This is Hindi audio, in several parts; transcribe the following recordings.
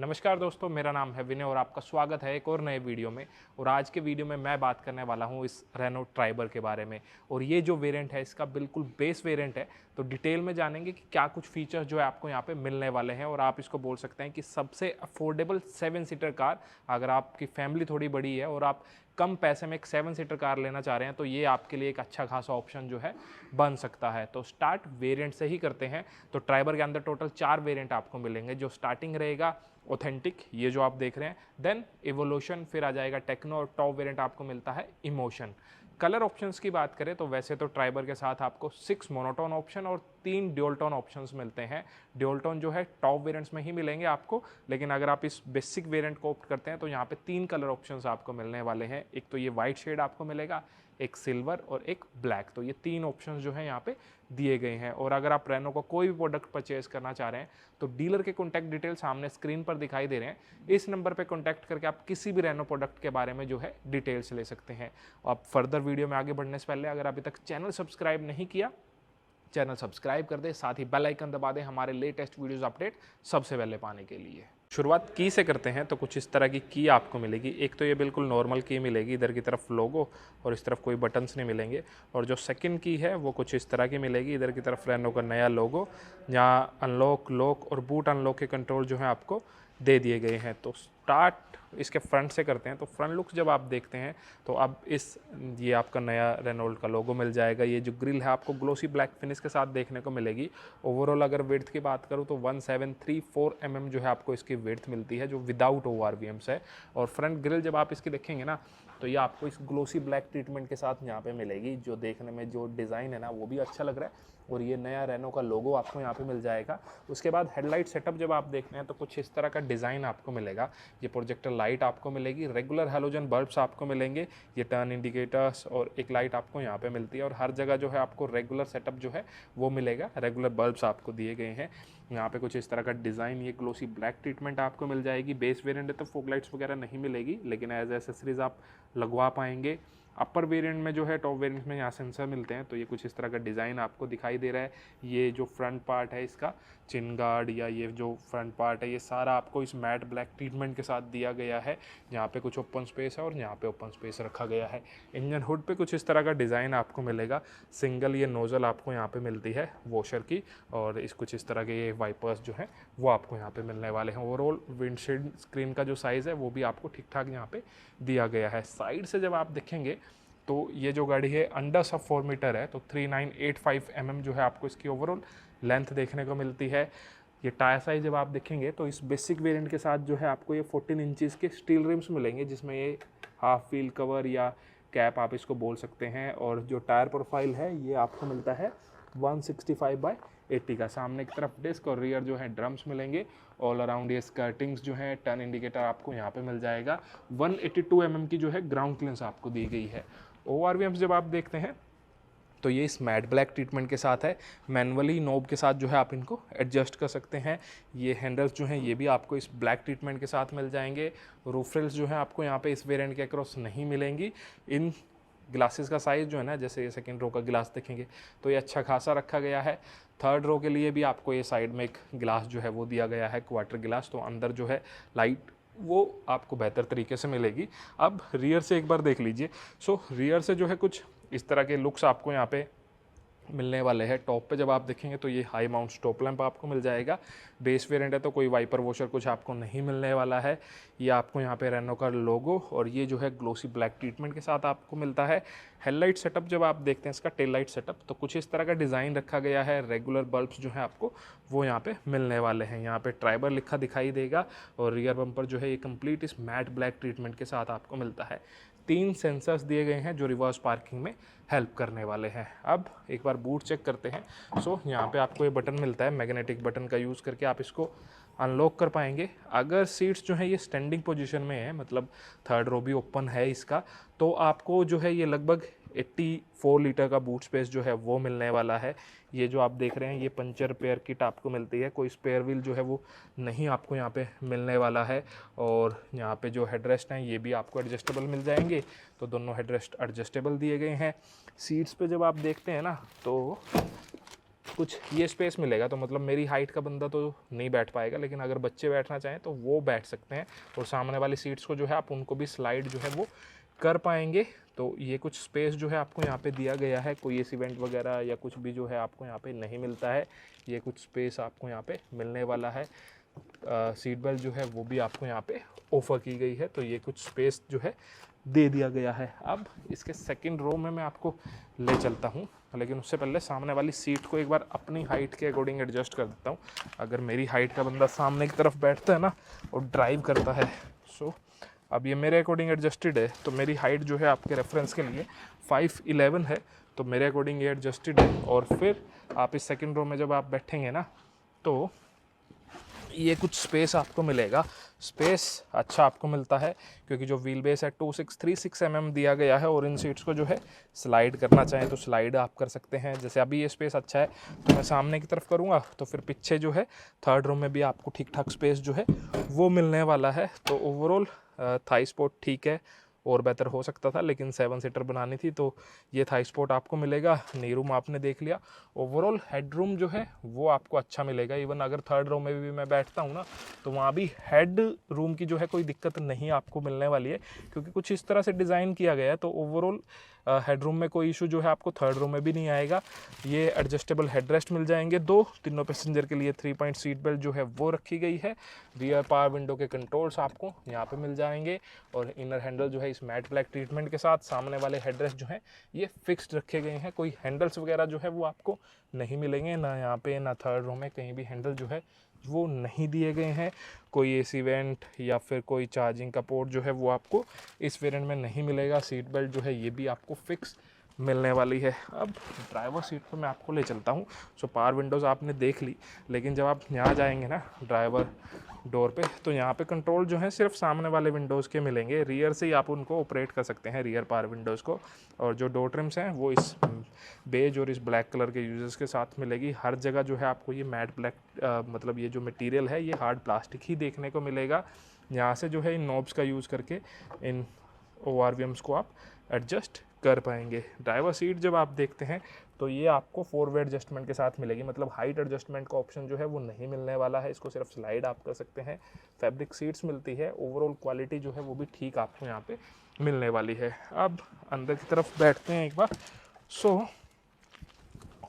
नमस्कार दोस्तों, मेरा नाम है विनय और आपका स्वागत है एक और नए वीडियो में। और आज के वीडियो में मैं बात करने वाला हूं इस रेनो ट्राइबर के बारे में। और ये जो वेरिएंट है इसका बिल्कुल बेस वेरिएंट है, तो डिटेल में जानेंगे कि क्या कुछ फीचर्स जो है आपको यहाँ पे मिलने वाले हैं। और आप इसको बोल सकते हैं कि सबसे अफोर्डेबल 7 सीटर कार, अगर आपकी फैमिली थोड़ी बड़ी है और आप कम पैसे में एक 7 सीटर कार लेना चाह रहे हैं तो ये आपके लिए एक अच्छा खासा ऑप्शन जो है बन सकता है। तो स्टार्ट वेरिएंट से ही करते हैं। तो ट्राइबर के अंदर टोटल 4 वेरिएंट आपको मिलेंगे। जो स्टार्टिंग रहेगा ऑथेंटिक, ये जो आप देख रहे हैं, देन इवोल्यूशन, फिर आ जाएगा टेक्नो और टॉप वेरिएंट आपको मिलता है इमोशन। कलर ऑप्शंस की बात करें तो वैसे तो ट्राइबर के साथ आपको 6 मोनोटोन ऑप्शन और 3 ड्यूल टोन ऑप्शंस मिलते हैं। ड्यूल टोन जो है टॉप वेरिएंट्स में ही मिलेंगे आपको, लेकिन अगर आप इस बेसिक वेरिएंट को ऑप्ट करते हैं तो यहाँ पे 3 कलर ऑप्शंस आपको मिलने वाले हैं। एक तो ये वाइट शेड आपको मिलेगा, एक सिल्वर और एक ब्लैक। तो ये 3 ऑप्शंस जो हैं यहाँ पे दिए गए हैं। और अगर आप रेनो का कोई भी प्रोडक्ट परचेज करना चाह रहे हैं तो डीलर के कॉन्टैक्ट डिटेल सामने स्क्रीन पर दिखाई दे रहे हैं, इस नंबर पे कॉन्टैक्ट करके आप किसी भी रेनो प्रोडक्ट के बारे में जो है डिटेल्स ले सकते हैं। आप फर्दर वीडियो में आगे बढ़ने से पहले अगर अभी तक चैनल सब्सक्राइब नहीं किया, चैनल सब्सक्राइब कर दे, साथ ही बेल आइकन दबा दें हमारे लेटेस्ट वीडियोस अपडेट सबसे पहले पाने के लिए। शुरुआत की से करते हैं तो कुछ इस तरह की आपको मिलेगी। एक तो ये बिल्कुल नॉर्मल की मिलेगी, इधर की तरफ लोगो और इस तरफ कोई बटन्स नहीं मिलेंगे। और जो सेकंड की है वो कुछ इस तरह की मिलेगी, इधर की तरफ रेनो का नया लोगो, जहाँ अनलॉक, लॉक और बूट अनलॉक के कंट्रोल जो है आपको दे दिए गए हैं। तो स्टार्ट इसके फ्रंट से करते हैं। तो फ्रंट लुक जब आप देखते हैं तो अब ये आपका नया रेनॉल्ट का लोगो मिल जाएगा। ये जो ग्रिल है आपको ग्लोसी ब्लैक फिनिश के साथ देखने को मिलेगी। ओवरऑल अगर विड्थ की बात करूँ तो 1734 mm जो है आपको इसकी विड्थ मिलती है, जो विदाउट ORVMs है। और फ्रंट ग्रिल जब आप इसकी देखेंगे ना तो ये आपको इस ग्लोसी ब्लैक ट्रीटमेंट के साथ यहाँ पे मिलेगी, जो देखने में जो डिज़ाइन है ना वो भी अच्छा लग रहा है। और ये नया रेनो का लोगो आपको यहाँ पे मिल जाएगा। उसके बाद हेडलाइट सेटअप जब आप देखते हैं तो कुछ इस तरह का डिज़ाइन आपको मिलेगा। ये प्रोजेक्टर लाइट आपको मिलेगी, रेगुलर हैलोजन बल्ब्स आपको मिलेंगे, ये टर्न इंडिकेटर्स और एक लाइट आपको यहाँ पे मिलती है। और हर जगह जो है आपको रेगुलर सेटअप जो है वो मिलेगा, रेगुलर बल्ब्स आपको दिए गए हैं। यहाँ पे कुछ इस तरह का डिज़ाइन, ये ग्लोसी ब्लैक ट्रीटमेंट आपको मिल जाएगी। बेस वेरिएंट है तो फॉग लाइट्स वगैरह नहीं मिलेगी, लेकिन एज एसेसरीज आप लगवा पाएंगे। अपर वेरिएंट में जो है, टॉप वेरिएंट में यहाँ सेंसर मिलते हैं। तो ये कुछ इस तरह का डिज़ाइन आपको दिखाई दे रहा है। ये जो फ्रंट पार्ट है इसका चिन गार्ड या ये जो फ्रंट पार्ट है ये सारा आपको इस मैट ब्लैक ट्रीटमेंट के साथ दिया गया है। यहाँ पे कुछ ओपन स्पेस है और यहाँ पे ओपन स्पेस रखा गया है। इंजन हुड पे कुछ इस तरह का डिज़ाइन आपको मिलेगा। सिंगल ये नोज़ल आपको यहाँ पे मिलती है वॉशर की, और इस कुछ इस तरह के ये वाइपर्स जो हैं वो आपको यहाँ पे मिलने वाले हैं। ओवरऑल विंडशील्ड स्क्रीन का जो साइज़ है वो भी आपको ठीक ठाक यहाँ पे दिया गया है। साइड से जब आप देखेंगे तो ये जो गाड़ी है अंडर सब 4 मीटर है, तो 3985 mm जो है आपको इसकी ओवरऑल लेंथ देखने को मिलती है। ये टायर साइज जब आप देखेंगे तो इस बेसिक वेरिएंट के साथ जो है आपको ये 14 इंचज़ के स्टील रिम्स मिलेंगे, जिसमें ये हाफ व्हील कवर या कैप आप इसको बोल सकते हैं। और जो टायर प्रोफाइल है ये आपको मिलता है 165/80 का। सामने की तरफ डिस्क और रियर जो है ड्रम्स मिलेंगे। ऑल अराउंड ये स्कर्टिंग्स जो है, टर्न इंडिकेटर आपको यहाँ पे मिल जाएगा। 182 mm की जो है ग्राउंड क्लियरेंस आपको दी गई है। ORVMs जब आप देखते हैं तो ये इस मैट ब्लैक ट्रीटमेंट के साथ है। मैनुअली नोब के साथ जो है आप इनको एडजस्ट कर सकते हैं। ये हैंडल्स जो हैं ये भी आपको इस ब्लैक ट्रीटमेंट के साथ मिल जाएंगे। रूफ रेल्स जो है आपको यहाँ पे इस वेरिएंट के अक्रॉस नहीं मिलेंगी। इन ग्लासेस का साइज़ जो है ना, जैसे ये सेकंड रो का गिलास देखेंगे तो ये अच्छा खासा रखा गया है। थर्ड रो के लिए भी आपको ये साइड में एक गिलास जो है वो दिया गया है, क्वार्टर गिलास, तो अंदर जो है लाइट वो आपको बेहतर तरीके से मिलेगी। अब रियर से एक बार देख लीजिए। सो रियर से जो है कुछ इस तरह के लुक्स आपको यहाँ पे मिलने वाले हैं। टॉप पे जब आप देखेंगे तो ये हाई माउंट स्टॉप लैंप आपको मिल जाएगा। बेस वेरिएंट है तो कोई वाइपर वॉशर कुछ आपको नहीं मिलने वाला है। ये आपको यहाँ पे रेनो का लोगो और ये जो है ग्लोसी ब्लैक ट्रीटमेंट के साथ आपको मिलता है। हेडलाइट सेटअप जब आप देखते हैं इसका, टेल लाइट सेटअप, तो कुछ इस तरह का डिज़ाइन रखा गया है। रेगुलर बल्ब्स जो है आपको वो यहाँ पे मिलने वाले हैं। यहाँ पे ट्राइबर लिखा दिखाई देगा और रियर बम्पर जो है ये कंप्लीट इस मैट ब्लैक ट्रीटमेंट के साथ आपको मिलता है। 3 सेंसर्स दिए गए हैं जो रिवर्स पार्किंग में हेल्प करने वाले हैं। अब एक बार बूट चेक करते हैं। यहाँ पे आपको ये बटन मिलता है, मैग्नेटिक बटन का यूज़ करके आप इसको अनलॉक कर पाएंगे। अगर सीट्स जो है ये स्टैंडिंग पोजीशन में है, मतलब थर्ड रो भी ओपन है इसका, तो आपको जो है ये लगभग 84 लीटर का बूट स्पेस जो है वो मिलने वाला है। ये जो आप देख रहे हैं ये पंचर रिपेयर किट आपको मिलती है, कोई स्पेयर व्हील जो है वो नहीं आपको यहाँ पे मिलने वाला है। और यहाँ पे जो हेडरेस्ट हैं ये भी आपको एडजस्टेबल मिल जाएंगे, तो दोनों हेडरेस्ट एडजस्टेबल दिए गए हैं। सीट्स पे जब आप देखते हैं ना तो कुछ ये स्पेस मिलेगा, तो मतलब मेरी हाइट का बंदा तो नहीं बैठ पाएगा, लेकिन अगर बच्चे बैठना चाहें तो वो बैठ सकते हैं। और सामने वाली सीट्स को जो है आप उनको भी स्लाइड जो है वो कर पाएंगे। तो ये कुछ स्पेस जो है आपको यहाँ पे दिया गया है। कोई ऐसी इवेंट वगैरह या कुछ भी जो है आपको यहाँ पे नहीं मिलता है, ये कुछ स्पेस आपको यहाँ पे मिलने वाला है। सीट बेल्ट जो है वो भी आपको यहाँ पे ऑफर की गई है, तो ये कुछ स्पेस जो है दे दिया गया है। अब इसके सेकंड रो में मैं आपको ले चलता हूँ, लेकिन उससे पहले सामने वाली सीट को एक बार अपनी हाइट के अकॉर्डिंग एडजस्ट कर देता हूँ। अगर मेरी हाइट का बंदा सामने की तरफ बैठता है ना और ड्राइव करता है, सो अब ये मेरे अकॉर्डिंग एडजस्टेड है, तो मेरी हाइट जो है आपके रेफरेंस के लिए 5'11" है, तो मेरे अकॉर्डिंग ये एडजस्टेड है। और फिर आप इस सेकंड रो में जब आप बैठेंगे ना, तो ये कुछ स्पेस आपको मिलेगा। स्पेस अच्छा आपको मिलता है क्योंकि जो व्हील बेस है 2636 mm दिया गया है, और इन सीट्स को जो है स्लाइड करना चाहें तो स्लाइड आप कर सकते हैं। जैसे अभी ये स्पेस अच्छा है तो मैं सामने की तरफ करूँगा, तो फिर पीछे जो है थर्ड रो में भी आपको ठीक ठाक स्पेस जो है वो मिलने वाला है। तो ओवरऑल थाई स्पोर्ट ठीक है, और बेहतर हो सकता था, लेकिन 7 सीटर बनानी थी तो ये थाई स्पोर्ट आपको मिलेगा। नी रूम आपने देख लिया। ओवरऑल हेड रूम जो है वो आपको अच्छा मिलेगा। इवन अगर थर्ड रो में भी मैं बैठता हूँ ना, तो वहाँ भी हेड रूम की जो है कोई दिक्कत नहीं आपको मिलने वाली है, क्योंकि कुछ इस तरह से डिज़ाइन किया गया है। तो ओवरऑल हेड रूम में कोई इशू जो है आपको थर्ड रो में भी नहीं आएगा। ये एडजस्टेबल हेडरेस्ट मिल जाएंगे दो, तीनों पैसेंजर के लिए 3 पॉइंट सीट बेल्ट जो है वो रखी गई है। रियर पावर विंडो के कंट्रोल्स आपको यहाँ पे मिल जाएंगे, और इनर हैंडल जो है इस मैट ब्लैक ट्रीटमेंट के साथ। सामने वाले हेडरेस्ट जो हैं ये फिक्स्ड रखे गए हैं, कोई हैंडल्स वगैरह जो है वो आपको नहीं मिलेंगे, ना यहाँ पे ना थर्ड रो में कहीं भी हैंडल जो है वो नहीं दिए गए हैं। कोई एसी वेंट या फिर कोई चार्जिंग का पोर्ट जो है वो आपको इस वेरिएंट में नहीं मिलेगा। सीट बेल्ट जो है ये भी आपको फिक्स मिलने वाली है। अब ड्राइवर सीट पर मैं आपको ले चलता हूँ। सो पावर विंडोज़ आपने देख ली, लेकिन जब आप यहाँ जाएंगे ना ड्राइवर डोर पे, तो यहाँ पे कंट्रोल जो है सिर्फ सामने वाले विंडोज़ के मिलेंगे। रियर से ही आप उनको ऑपरेट कर सकते हैं, रियर पावर विंडोज़ को। और जो डोर ट्रिम्स हैं वो इस बेज और इस ब्लैक कलर के यूजर्स के साथ मिलेगी। हर जगह जो है आपको ये मैट ब्लैक मतलब ये जो मटेरियल है ये हार्ड प्लास्टिक ही देखने को मिलेगा। यहाँ से जो है इन नॉब्स का यूज़ करके इन ORVMs को आप एडजस्ट कर पाएंगे। ड्राइवर सीट जब आप देखते हैं तो ये आपको 4 वे एडजस्टमेंट के साथ मिलेगी, मतलब हाइट एडजस्टमेंट का ऑप्शन जो है वो नहीं मिलने वाला है, इसको सिर्फ स्लाइड आप कर सकते हैं। फैब्रिक सीट्स मिलती है, ओवरऑल क्वालिटी जो है वो भी ठीक आपको यहाँ पे मिलने वाली है। अब अंदर की तरफ बैठते हैं एक बार। सो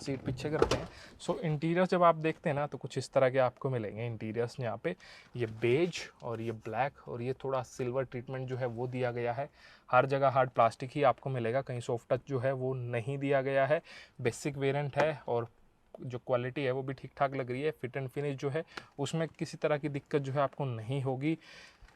सीट पीछे करते हैं। सो इंटीरियर्स जब आप देखते हैं ना तो कुछ इस तरह के आपको मिलेंगे इंटीरियर्स। यहाँ पे ये बेज और ये ब्लैक और ये थोड़ा सिल्वर ट्रीटमेंट जो है वो दिया गया है। हर जगह हार्ड प्लास्टिक ही आपको मिलेगा, कहीं सॉफ्ट टच जो है वो नहीं दिया गया है। बेसिक वेरिएंट है और जो क्वालिटी है वो भी ठीक ठाक लग रही है। फिट एंड फिनिश जो है उसमें किसी तरह की दिक्कत जो है आपको नहीं होगी।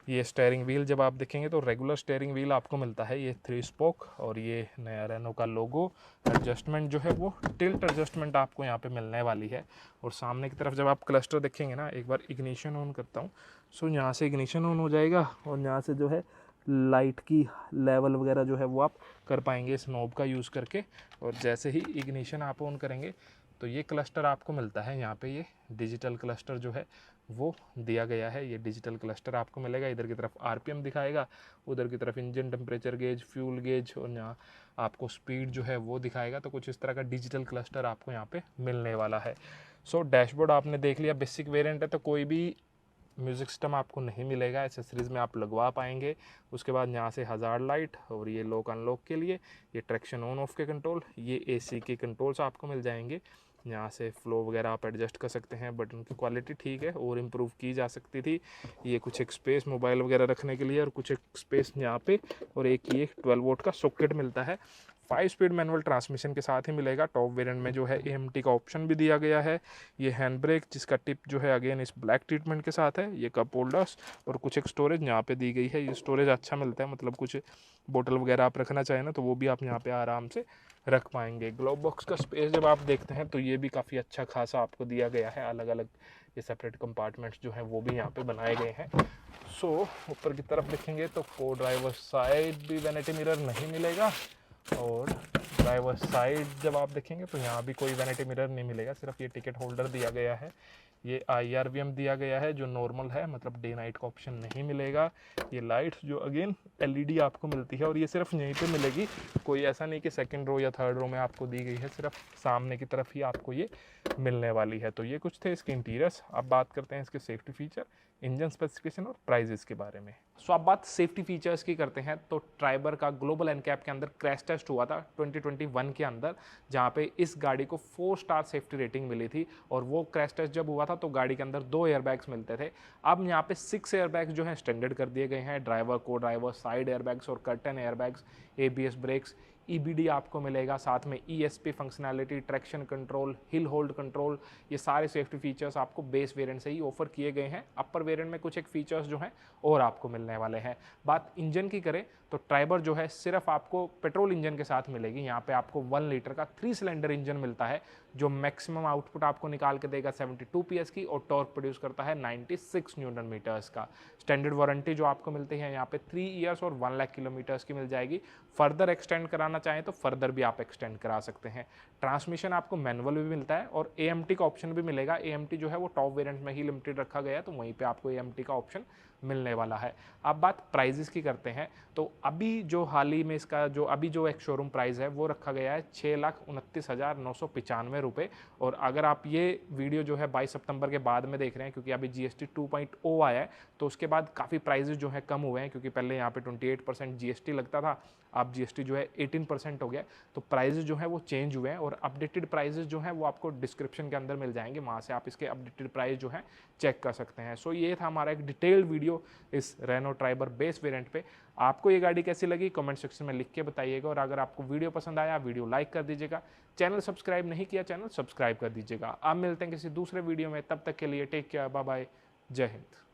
ये स्टेयरिंग व्हील जब आप देखेंगे तो रेगुलर स्टेयरिंग व्हील आपको मिलता है, ये 3 स्पोक, और ये नया रेनो का लोगो। एडजस्टमेंट जो है वो टिल्ट एडजस्टमेंट आपको यहाँ पे मिलने वाली है। और सामने की तरफ जब आप क्लस्टर देखेंगे ना, एक बार इग्निशन ऑन करता हूँ। सो यहाँ से इग्निशन ऑन हो जाएगा, और यहाँ से जो है लाइट की लेवल वगैरह जो है वो आप कर पाएंगे इस नॉब का यूज़ करके। और जैसे ही इग्निशन आप ऑन करेंगे तो ये क्लस्टर आपको मिलता है। यहाँ पे ये डिजिटल क्लस्टर जो है वो दिया गया है, ये डिजिटल क्लस्टर आपको मिलेगा। इधर की तरफ RPM दिखाएगा, उधर की तरफ engine temperature gauge, fuel gauge, और यहाँ आपको स्पीड जो है वो दिखाएगा। तो कुछ इस तरह का डिजिटल क्लस्टर आपको यहाँ पे मिलने वाला है। सो डैशबोर्ड आपने देख लिया, बेसिक वेरिएंट है तो कोई भी म्यूज़िक सिस्टम आपको नहीं मिलेगा, एसेसरीज़ में आप लगवा पाएंगे। उसके बाद यहाँ से हज़ार्ड लाइट, और ये लॉक अनलॉक के लिए ये ट्रैक्शन ऑन ऑफ के कंट्रोल, ये AC के कंट्रोल्स आपको मिल जाएंगे। यहाँ से फ्लो वगैरह आप एडजस्ट कर सकते हैं। बटन की क्वालिटी ठीक है, और इम्प्रूव की जा सकती थी। ये कुछ एक स्पेस मोबाइल वगैरह रखने के लिए, और कुछ एक स्पेस यहाँ पे, और एक ये 12 वोल्ट का सॉकेट मिलता है। 5 स्पीड मैनुअल ट्रांसमिशन के साथ ही मिलेगा। टॉप वेरिएंट में जो है AMT का ऑप्शन भी दिया गया है। ये हैंड ब्रेक जिसका टिप जो है अगेन इस ब्लैक ट्रीटमेंट के साथ है। ये कप होल्डर्स और कुछ एक स्टोरेज यहाँ पे दी गई है। ये स्टोरेज अच्छा मिलता है, मतलब कुछ बोतल वगैरह आप रखना चाहें ना तो वो भी आप यहाँ पे आराम से रख पाएंगे। ग्लोव बॉक्स का स्पेस जब आप देखते हैं तो ये भी काफ़ी अच्छा खासा आपको दिया गया है। अलग अलग ये सेपरेट कंपार्टमेंट्स जो हैं वो भी यहाँ पे बनाए गए हैं। सो ऊपर की तरफ देखेंगे तो को ड्राइवर साइड भी वैनिटी मिरर नहीं मिलेगा, और ड्राइवर साइड जब आप देखेंगे तो यहाँ भी कोई वैनिटी मिरर नहीं मिलेगा, सिर्फ ये टिकट होल्डर दिया गया है। ये IRVM दिया गया है जो नॉर्मल है, मतलब डे नाइट का ऑप्शन नहीं मिलेगा। ये लाइट्स जो अगेन LED आपको मिलती है और ये सिर्फ यहीं पे मिलेगी, कोई ऐसा नहीं कि सेकंड रो या थर्ड रो में आपको दी गई है, सिर्फ सामने की तरफ ही आपको ये मिलने वाली है। तो ये कुछ थे इसके इंटीरियर्स। अब बात करते हैं इसके सेफ्टी फीचर, इंजन स्पेसिफिकेशन और प्राइजेस के बारे में। सो अब बात सेफ्टी फीचर्स की करते हैं। तो ट्राइबर का ग्लोबल NCAP के अंदर क्रैश टेस्ट हुआ था 2021 के अंदर, जहाँ पे इस गाड़ी को 4 स्टार सेफ्टी रेटिंग मिली थी। और वो क्रैश टेस्ट जब हुआ था तो गाड़ी के अंदर 2 एयरबैग्स मिलते थे। अब यहाँ पे 6 एयरबैग्स जो हैं स्टैंडर्ड कर दिए गए हैं, ड्राइवर, को ड्राइवर, साइड एयरबैग्स और curtain airbags, ABS brakes, EBD आपको मिलेगा, साथ में ESP functionality, traction control, hill hold control, ये सारे सेफ्टी फीचर्स आपको बेस वेरिएंट से ही ऑफर किए गए हैं। अपर वेरिएंट में कुछ एक फीचर्स जो हैं और आपको मिलने वाले हैं। बात इंजन की करें तो ट्राइबर जो है सिर्फ आपको पेट्रोल इंजन के साथ मिलेगी। यहाँ पे आपको 1 लीटर का 3 सिलेंडर इंजन मिलता है जो मैक्सिमम आउटपुट आपको निकाल के देगा 72 PS की और टॉर्क प्रोड्यूस करता है 96 न्यूटन मीटर्स का। स्टैंडर्ड वारंटी जो आपको मिलती है यहाँ पे 3 ईयर्स और 1 लाख किलोमीटर्स की मिल जाएगी। फर्दर एक्सटेंड कराना चाहें तो फर्दर भी आप एक्सटेंड करा सकते हैं। ट्रांसमिशन आपको मैनुअल भी मिलता है और AMT का ऑप्शन भी मिलेगा। AMT जो है वो टॉप वेरिएंट में ही लिमिटेड रखा गया है, तो वहीं पे आपको AMT का ऑप्शन मिलने वाला है। अब बात प्राइजेस की करते हैं तो अभी जो हाल ही में इसका जो अभी जो एक शोरूम प्राइस है वो रखा गया है 6,29,995 रुपये। और अगर आप ये वीडियो जो है 22 सितंबर के बाद में देख रहे हैं, क्योंकि अभी GST 2.0 आया है तो उसके बाद काफ़ी प्राइजेस जो है कम हुए हैं, क्योंकि पहले यहाँ पे 28% GST लगता था, अब GST जो है 18% हो गया। तो प्राइजेस जो है वो चेंज हुए हैं और अपडेटेड प्राइजेस जो हैं वो आपको डिस्क्रिप्शन के अंदर मिल जाएंगे, वहाँ से आप इसके अपडेटेड प्राइस जो हैं चेक कर सकते हैं। सो ये था हमारा एक डिटेल्ड वीडियो इस रेनो ट्राइबर बेस वेरिएंट पे। आपको ये गाड़ी कैसी लगी कमेंट सेक्शन में लिख के बताइएगा, और अगर आपको वीडियो पसंद आया वीडियो लाइक कर दीजिएगा, चैनल सब्सक्राइब नहीं किया चैनल सब्सक्राइब कर दीजिएगा। आप मिलते हैं किसी दूसरे वीडियो में, तब तक के लिए टेक केयर, बाय बाय, जय हिंद।